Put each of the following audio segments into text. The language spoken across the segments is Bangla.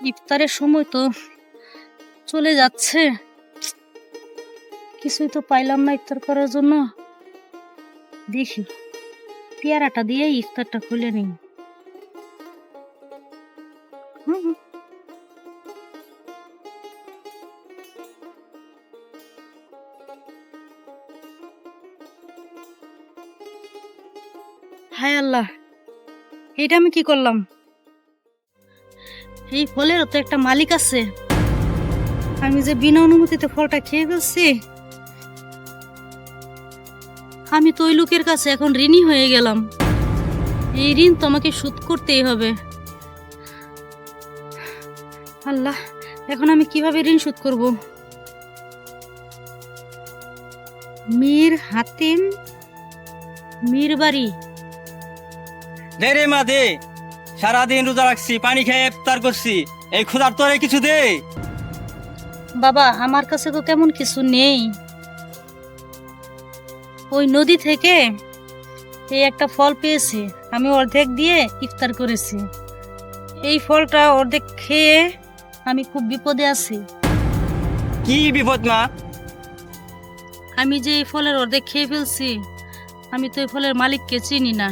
ইফতারের সময় তো চলে যাচ্ছে, কিছুই তো পাইলাম না ইফতার করার জন্য। দেখি পেয়ারাটা দিয়ে ইফতারটা খুলে নিই। হায় আল্লাহ, এটা আমি কি করলাম? এই ফলেরও তো একটা মালিক আছে, আমি যে বিনা অনুমতিতে ফলটা খেয়ে ফেলছি। আমি তো ওই লোকের কাছে এখন ঋণী হয়ে গেলাম। এই ঋণ তো আমাকে শোধ করতেই হবে। আল্লাহ, এখন আমি কিভাবে ঋণ শোধ করব? মীর হাতিম, মীর বাড়ি। দে রে মা দে, সারাদিন রোজা রাখছি, পানি খেয়ে ইফতার করছি, এই ক্ষুধার তোরে কিছু দে। বাবা, আমার কাছে তো তেমন কিছু নেই। ওই নদী থেকে এই একটা ফল পেয়েছি, আমি অর্ধেক দিয়ে ইফতার করেছি। এই ফলটা অর্ধেক খেয়ে আমি খুব বিপদে আছি। কি বিপদ মা? আমি যে এই ফলের অর্ধেক খেয়ে ফেলছি, আমি তো এই ফলের মালিককে চিনি না।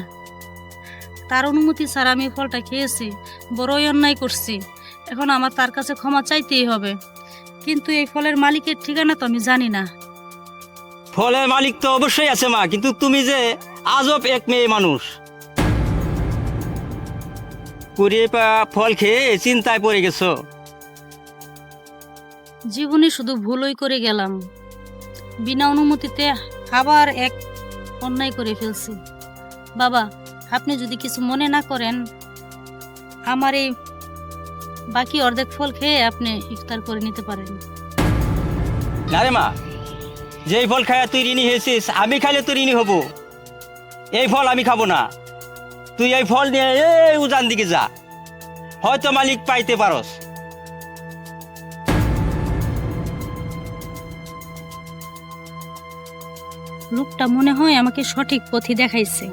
তার অনুমতি ছাড়া আমি এই ফলটা খেয়েছি, বড়ই অন্যায় করছি। এখন আমার তার কাছে ক্ষমা চাইতেই হবে, কিন্তু এই ফলের মালিকের ঠিকানা তো আমি জানি না। ফলের মালিক তো অবশ্যই আছে মা, কিন্তু তুমি যে আজব এক মেয়ে মানুষ, কুড়িয়ে ফল খেয়ে চিন্তায় পড়ে গেছো। জীবনে শুধু ভুলই করে গেলাম, বিনা অনুমতিতে আবার এক অন্যায় করে ফেলছি। বাবা, আপনি যদি কিছু মনে না করেন, আমার এই বাকি অর্ধেক ফল খেয়ে আপনি ইফতার করে নিতে পারেন। না রে মা, যেই ফল খায় তুই ঋণী হয়েছিস, আমি খাইলে তুই ঋণী হব। এই ফল আমি খাবো না। তুই এই ফল নিয়ে এই উজান দিকে যা, হয়তো মালিক পাইতে পারস। লোকটা মনে হয় আমাকে সঠিক পথই দেখাইছে।